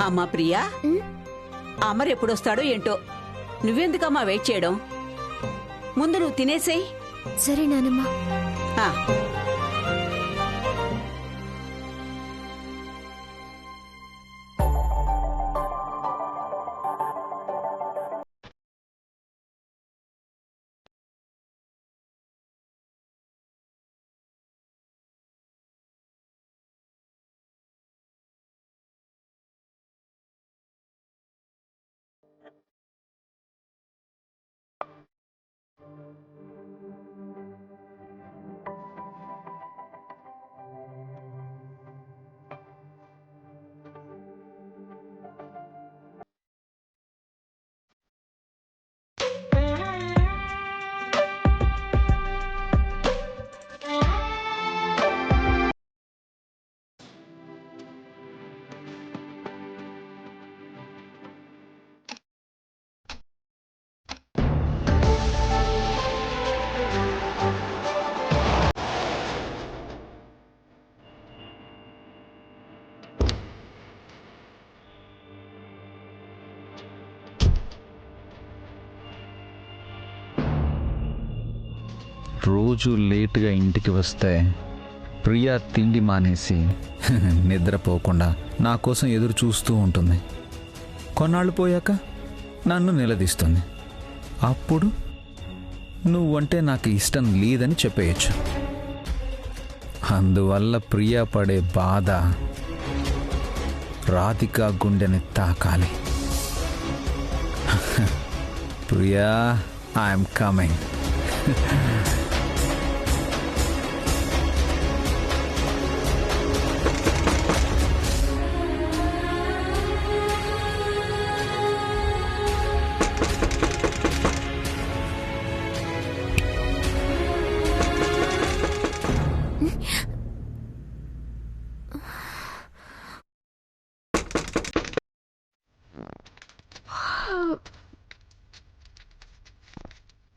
అమ్మా ప్రియా, అమర్ ఎప్పుడొస్తాడో ఏంటో. నువ్వెందుకమ్మా వెయిట్ చేయడం? ముందు నువ్వు తినేసేయ్. సరే నానమ్మా. ఆ. రోజు లేటుగా ఇంటికి వస్తే ప్రియా తిండి మానేసి నిద్రపోకుండా నా కోసం ఎదురు చూస్తూ ఉంటుంది. కొన్నాళ్ళు పోయాక నన్ను నిలదీస్తుంది. అప్పుడు నువ్వంటే నాకు ఇష్టం లేదని చెప్పేయచ్చు. అందువల్ల ప్రియా పడే బాధ రాధిక గుండెని తాకాలి. Priya, I'm coming.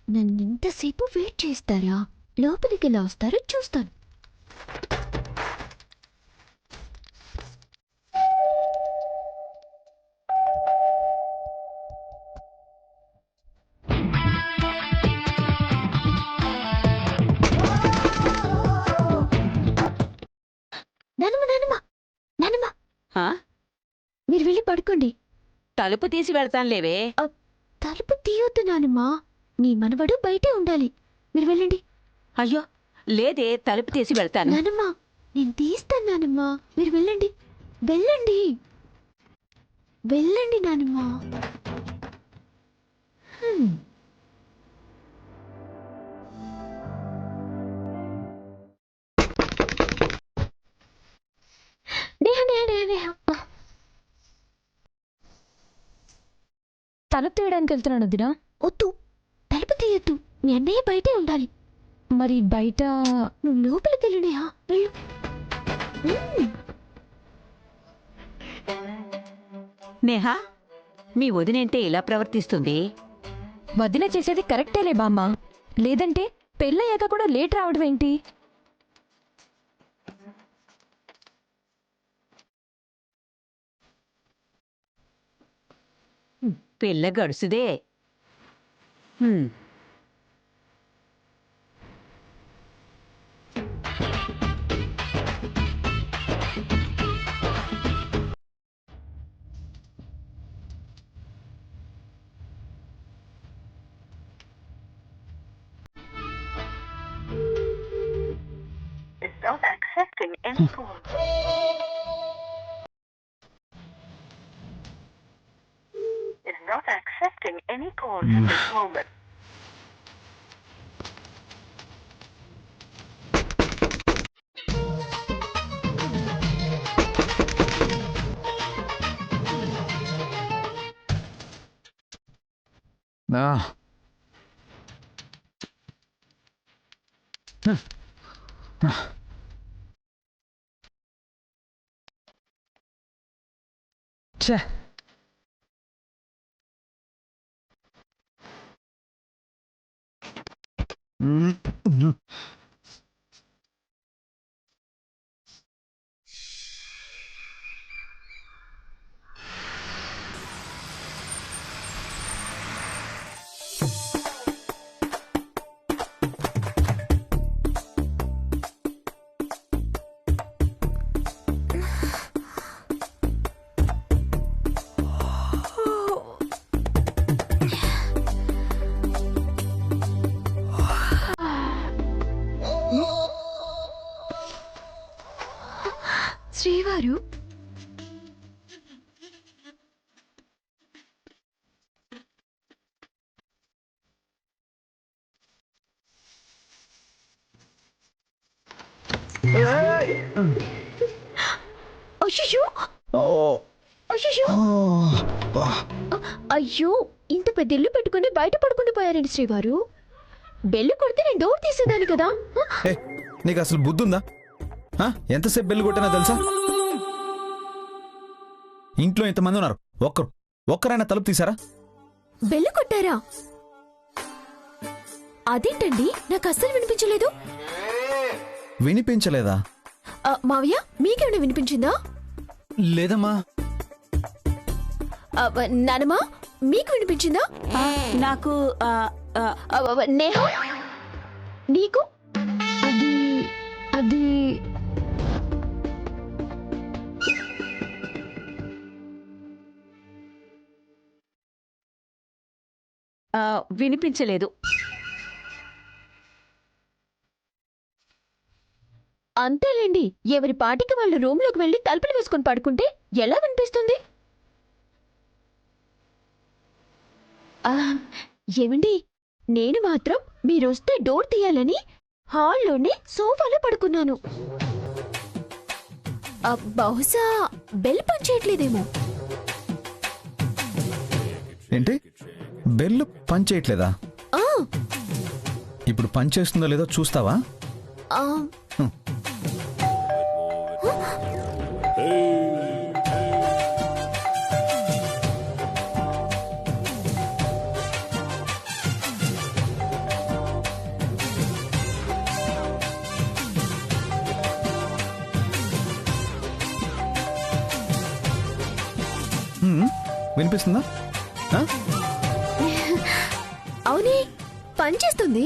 నన్ను ఇంతసేపు వెయిట్ చేస్తారా? లోపలికి ఎలా వస్తారో చూస్తాను. ఆ? మీరు వెళ్ళి పడుకోండి. తలుపు తీసి వెళ్తానులేవే. తలుపు తీయొద్దు నానమ్మా. నీ మనవడు బయటే ఉండాలి. మీరు వెళ్ళండి. అయ్యో లేదే, తలుపు తీసి వెళ్తాను. నానమ్మా, నేను తీస్తాను నానమ్మా. మీరు వెళ్ళండి, వెళ్ళండి, వెళ్ళండి నానమ్మా. తలుపు తీయడానికి వెళ్తున్నాను దినా. వద్దు, తలుపు తీయొద్దు. మీ అన్నయ్య బయటే ఉండాలి. మరి బయట నువ్వు లోపలికి వెళ్ళినయా? వెళ్ళు. నేహా, మీ వదినేంటే ఇలా ప్రవర్తిస్తుంది? వదిన చేసేది కరెక్టేలే బామ్మ. లేదంటే పెళ్ళయ్యాక కూడా లేట్ రావడం ఏంటి? పిల్ల గడుసుదే. It's not accepting any calls. It's not accepting any calls at this moment. ఛే, శ్రీవారు అయ్యో అయ్యో అయ్యో ఇంత పెద్ద ఇల్లు పెట్టుకుని బయట పడుకుని పోయారండి శ్రీవారు. బెల్లు కొడితే నేను డోర్ తీసేదాన్ని కదా. ఏ నీకు అసలు బుద్ధి ఉందా? ఎంతసేపు బెల్లు కొట్టినా తెలుసా? ఇంట్లో ఇంతమంది ఉన్నారు, ఒక్కరైనా తలుపు తీసారా? బెల్లు కొట్టారా? అదేంటండి, నాకు అస్సలు వినిపించలేదు. వినిపించలేదా? మావయ్య మీకేమైనా వినిపించిందా? లేదమ్మా. నానమ్మా మీకు వినిపించిందా? నాకు నేహ నీకు? అది అది వినిపించలేదు. అంతేలేండి, ఎవరి పాటికి వాళ్ళ రూమ్ లోకి వెళ్లి తలుపులు వేసుకొని పడుకుంటే ఎలా వినిపిస్తుంది? ఏమండి, నేను మాత్రం మీరొస్తే డోర్ తీయాలని హాల్లోనే సోఫాలో పడుకున్నాను. బహుశా బెల్ పనిచేయట్లేదేమో. ఏంటి, బెల్లు పని చేయట్లేదా? ఇప్పుడు పని చేస్తుందో లేదో చూస్తావా? వినిపిస్తుందా? అవునే, పనిచేస్తుంది.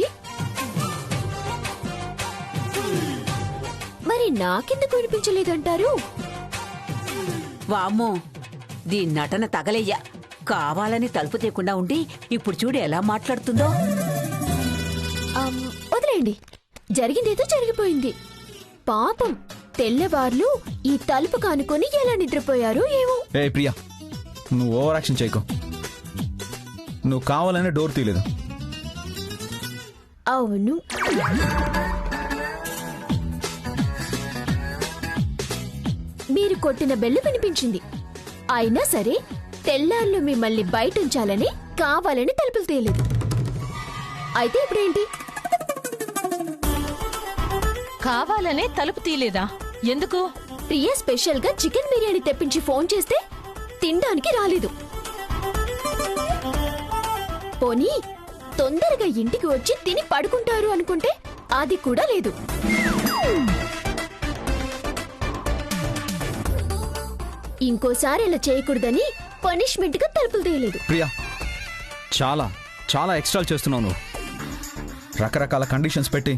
మరి నాకెందుకు వినిపించలేదంటారు? వామ్మో, దీని నటన తగలయ్యా. కావాలని తలుపు తీయకుండా ఉండి ఇప్పుడు చూడు ఎలా మాట్లాడుతుందో. వదిలేండి, జరిగిందేదో జరిగిపోయింది. పాపం తెల్లవార్లు ఈ తలుపు కానుకొని ఎలా నిద్రపోయారు ఏమో. ఏ ప్రియా, నువ్వు ఓవర్ యాక్షన్ చేయకు. నువ్వు కావాలనే డోర్ తీయలేదు. అవును, మీరు కొట్టిన బెల్లు వినిపించింది. అయినా సరే తెల్లార్లు మిమ్మల్ని బయట ఉంచాలని కావాలని తలుపులు తీయలేదు. అయితే ఇప్పుడేంటి? కావాలనే తలుపు తీయలేదా? ఎందుకు? ప్రియా స్పెషల్ గా చికెన్ బిర్యానీ తెప్పించి ఫోన్ చేస్తే తినడానికి రాలేదు. పోనీ తొందరగా ఇంటికి వచ్చి తిని పడుకుంటారు అనుకుంటే అది కూడా లేదు. ఇంకోసారి ఇలా చేయకూడదని పనిష్మెంట్ గా తలుపులు తీయలేదు. ప్రియా, చాలా చాలా ఎక్స్ట్రాలు చేస్తున్నావు నువ్వు. రకరకాల కండిషన్స్ పెట్టి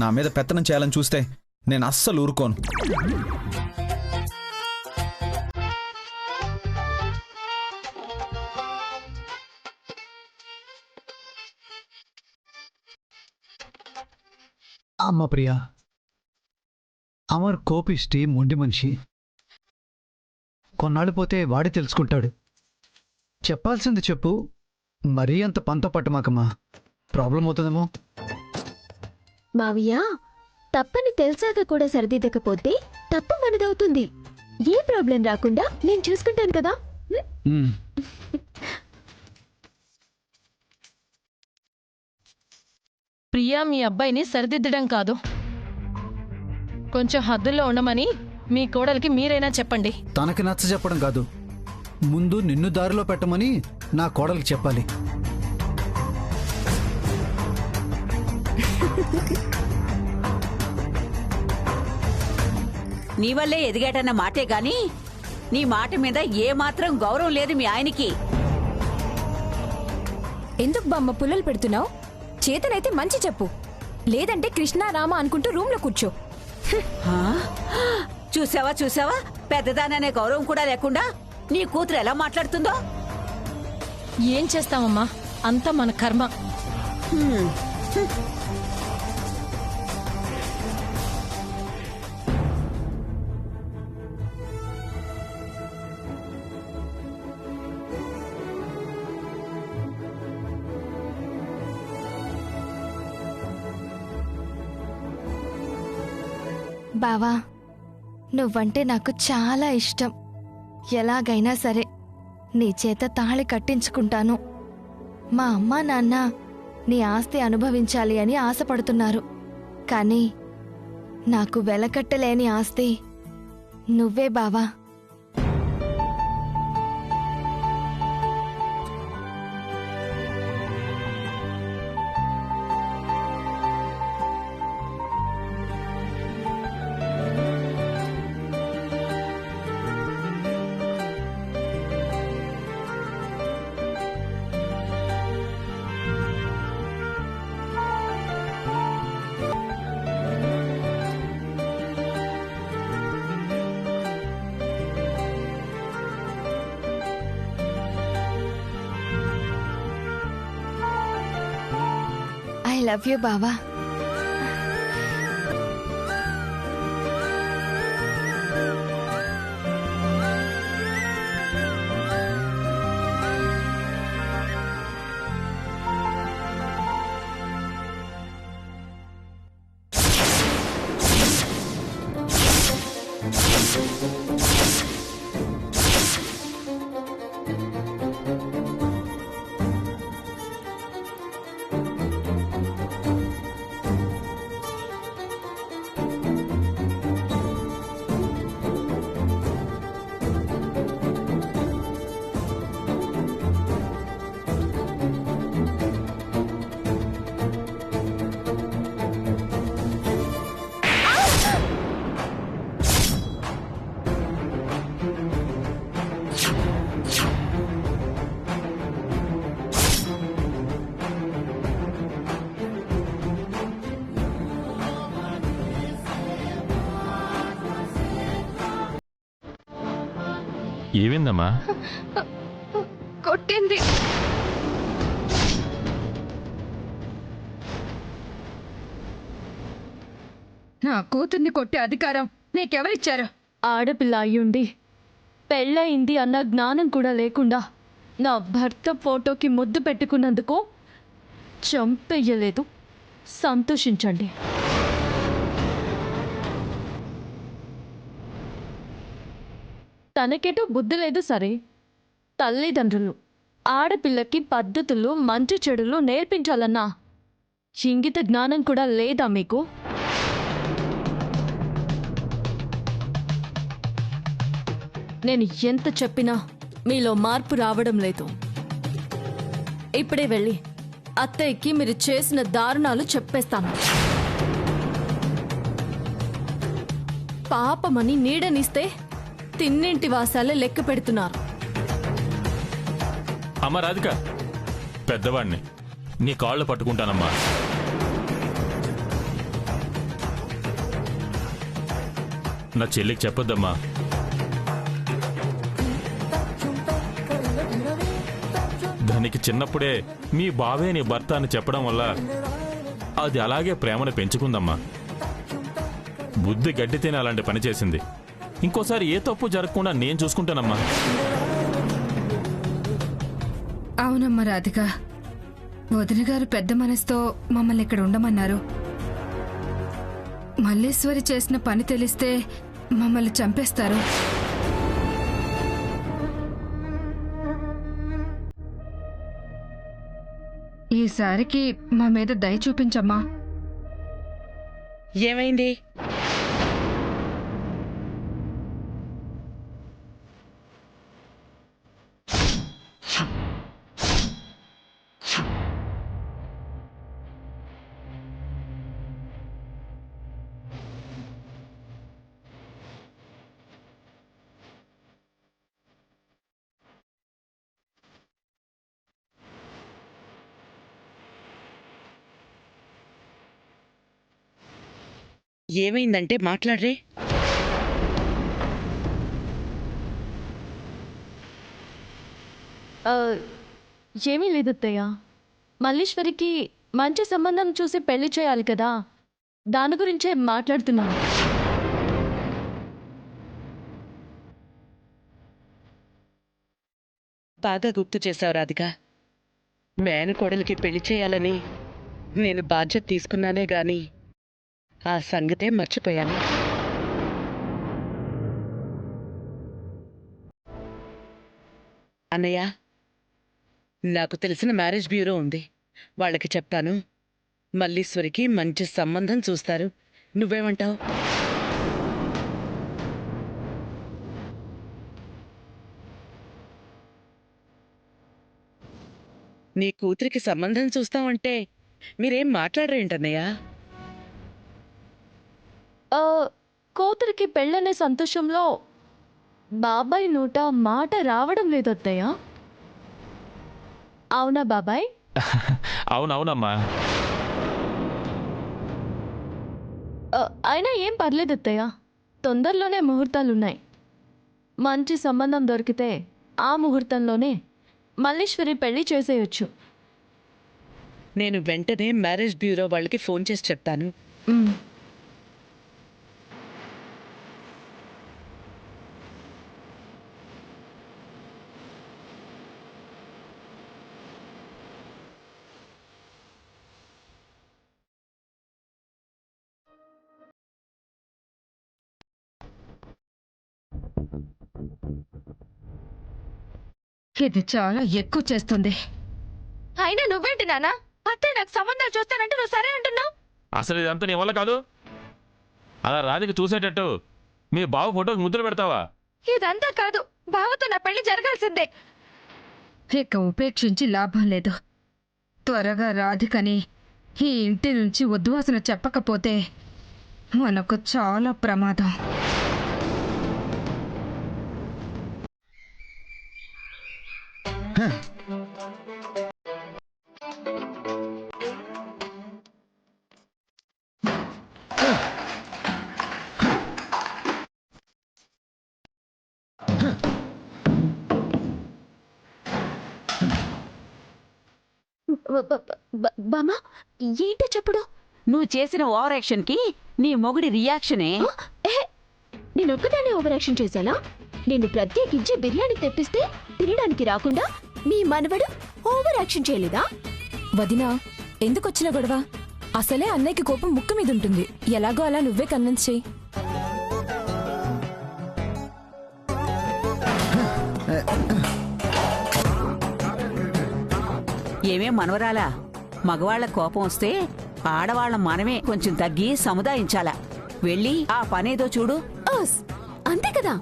నా మీద పెత్తనం చేయాలని చూస్తే నేను అస్సలు ఊరుకోను. అమ్మ ప్రియా, అమర్ కోపిష్టి మొండి మనిషి. కొన్నాళ్ళు పోతే వాడే తెలుసుకుంటాడు. చెప్పాల్సింది చెప్పు, మరీ అంత పంత పట్టమాకమ్మా, ప్రాబ్లం అవుతుందేమో. మావయ్య, తప్పని తెలిసాక కూడా సరిదిద్దకపోతే తప్పు మనదవుతుంది. ఏ ప్రాబ్లం రాకుండా నేను చూసుకుంటాను కదా. ప్రియా మీ అబ్బాయిని సరిదిద్దడం కాదు, కొంచెం హద్దుల్లో ఉండమని మీ కోడలికి మీరైనా చెప్పండి. తనకి నచ్చ చెప్పడం కాదు, ముందు నిన్ను దారిలో పెట్టమని నా కోడలికి చెప్పాలి. నీ వల్లే ఎదిగాటన్న మాటే గాని నీ మాట మీద ఏ మాత్రం గౌరవం లేదు మీ ఆయనకి. ఎందుకు బామ్మ పుల్లలు పెడుతున్నావు? చేతనైతే మంచి చెప్పు, లేదంటే కృష్ణ రామ అనుకుంటూ రూమ్ లో కూర్చో. ఆ? చూసావా చూసావా, పెద్దదాననే గౌరవం కూడా లేకుండా నీ కూతురు ఎలా మాట్లాడుతుందో. ఏం చేస్తామమ్మా, అంతా మన కర్మ. బావా నువ్వంటే నాకు చాలా ఇష్టం. ఎలాగైనా సరే నీ చేత తాళి కట్టించుకుంటాను. మా అమ్మా నాన్న నీ ఆస్తి అనుభవించాలి అని ఆశపడుతున్నారు. కానీ నాకు వెలకట్టలేని ఆస్తి నువ్వే బావా. ఐ లవ్ యూ బావా. ఏమైందమ్మా? కొట్టింది. నా కూతుర్ని కొట్టే అధికారం నీకెవరిచ్చారు? ఆడపిల్ల అయ్యుండి పెళ్ళయింది అన్న జ్ఞానం కూడా లేకుండా నా భర్త ఫోటోకి ముద్దు పెట్టుకున్నందుకు చంపెయ్యలేదు. సంతోషించండి. తనకేటో బుద్ధి లేదు సరే, తల్లిదండ్రులు ఆడపిల్లకి పద్ధతులు మంచి చెడులు నేర్పించాలన్నా ఇంగిత జ్ఞానం కూడా లేదా మీకు? నేను ఎంత చెప్పినా మీలో మార్పు రావడం లేదు. ఇప్పుడే వెళ్ళి అత్తయ్యకి మీరు చేసిన దారుణాలు చెప్పేస్తాను. పాపమని నీడనిస్తే తిన్నింటి వాసాలే లెక్క పెడుతున్నారు. అమ్మ రాధిక, పెద్దవాడిని, నీ కాళ్ళు పట్టుకుంటానమ్మా. నా చెల్లికి చెప్పొద్దమ్మా. దానికి చిన్నప్పుడే మీ బావే నీ భర్త అని చెప్పడం వల్ల అది అలాగే ప్రేమను పెంచుకుందమ్మా. బుద్ధి గడ్డితేనే అలాంటి పని చేసింది. ఇంకోసారి ఏ తప్పు జరగకుండా నేను చూసుకుంటానమ్మా. అవునమ్మా రాధిక, వదిన గారు పెద్ద మనసుతో మమ్మల్ని ఇక్కడ ఉండమన్నారు. మల్లేశ్వరి చేసిన పని తెలిస్తే మమ్మల్ని చంపేస్తారు. ఈసారికి మా మీద దయ చూపించమ్మా. ఏమైంది? ఏమైందంటే మాట్లాడరే. ఏమీ లేదు అత్తయ్య. మల్లీశ్వరికి మంచి సంబంధం చూసి పెళ్లి చేయాలి కదా, దాని గురించే మాట్లాడుతున్నాను. బాగా గుర్తు చేశావు రాధిక. మేనకోడలికి పెళ్లి చేయాలని నేను బాధ్యత తీసుకున్నానే గాని ఆ సంగతే మర్చిపోయాను. అన్నయ్య, నాకు తెలిసిన మ్యారేజ్ బ్యూరో ఉంది. వాళ్ళకి చెప్తాను. మల్లీశ్వరికి మంచి సంబంధం చూస్తారు. నువ్వేమంటావు? నీ కూతురికి సంబంధం చూస్తామంటే మీరేం మాట్లాడరేంటన్నయ్య? కూతురికి పెళ్ళనే సంతోషంలో బాబాయ్ నోట మాట రావడం లేదత్తయ్య. అవునా బాబాయ్? అవునవునమ్మా. అయినా ఏం పర్లేదు అత్తయ్య, తొందరలోనే ముహూర్తాలున్నాయి. మంచి సంబంధం దొరికితే ఆ ముహూర్తంలోనే మల్లీశ్వరి పెళ్లి చేసేయచ్చు. నేను వెంటనే మ్యారేజ్ బ్యూరో వాళ్ళకి ఫోన్ చేసి చెప్తాను. ఇది చాలా ఎక్కువ చేస్తుంది. అయినా నువ్వేంటి నానా? అత్తయ్య నాకు సంబంధాలు చూస్తానంటే నువ్వు సరే అంటున్నావు. అసలు ఇదంతా నీ వల్ల కాదు. అలా రాధిక చూసేటట్టు మీ బావ ఫోటోకి ముద్దులు పెడతావా? ఇదంతా కాదు, బావతో నా పెళ్లి జరగాల్సిందే. ఇక ఉపేక్షించి లాభం లేదు. త్వరగా రాధికని ఈ ఇంటి నుంచి ఉద్వాసన చెప్పకపోతే మనకు చాలా ప్రమాదం. బామా, ఏంటో చెప్పుడు. నువ్వు చేసిన ఓవర్ యాక్షన్ కి నీ మొగుడి రియాక్షనే. నేను ఒక్కదాన్ని ఓవర్ యాక్షన్ చేశానా? నేను ప్రత్యేకించి బిర్యానీ తెప్పిస్తే తినడానికి రాకుండా మీ మనవడు ఓవర్ యాక్షన్ చేయలేదా? వదినా, ఎందుకొచ్చిన గొడవ? అసలే అన్నయ్యకి కోపం ముక్కు మీద ఉంటుంది. ఎలాగో అలా నువ్వే కన్విన్స్ చెయ్యి. ఏమేం మనవరాలా, మగవాళ్ల కోపం వస్తే ఆడవాళ్ల మనమే కొంచెం తగ్గి సముదాయించాలా. వెళ్ళి ఆ పనేదో చూడు. అంతే కదా,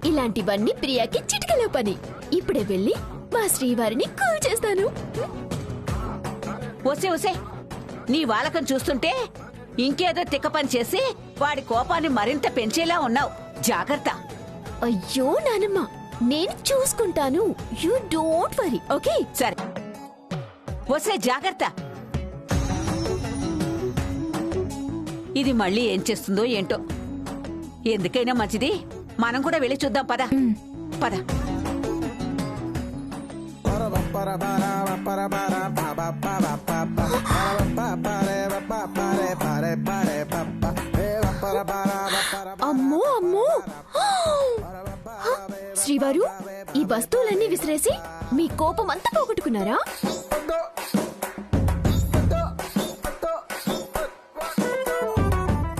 ఇలాంటివన్నీ ప్రియాకి చిటికలో పని. ఇప్పుడే వెళ్ళి మా శ్రీవారిని కూల్ చేస్తాను. వసే వసే, నీ వాలకం చూస్తుంటే ఇంకేదో తిక్క పని చేసి వాడి కోపాన్ని మరింత పెంచేలా ఉన్నావు. జాగ్రత్త. అయ్యో నానమ్మ, నేను చూసుకుంటాను. You don't worry. ఓకే సరే, వసే జాగ్రత్త. ఇది మళ్ళీ ఏం చేస్తుందో ఏంటో. ఎందుకైనా మంచిది, మనం కూడా వెళ్ళి చూద్దాం. పద పద. అమ్మో అమ్మో, శ్రీవారు, ఈ వస్తువులన్నీ విసిరేసి మీ కోపం అంతా పోగొట్టుకున్నారా?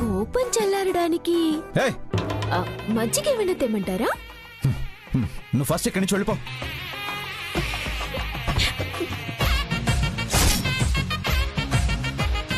కోపం చల్లారడానికి మజ్జిగ ఏమైనా తెమ్మంటారా? నువ్వు ఫస్ట్ ఇక్కడి నుంచి వెళ్ళిపో.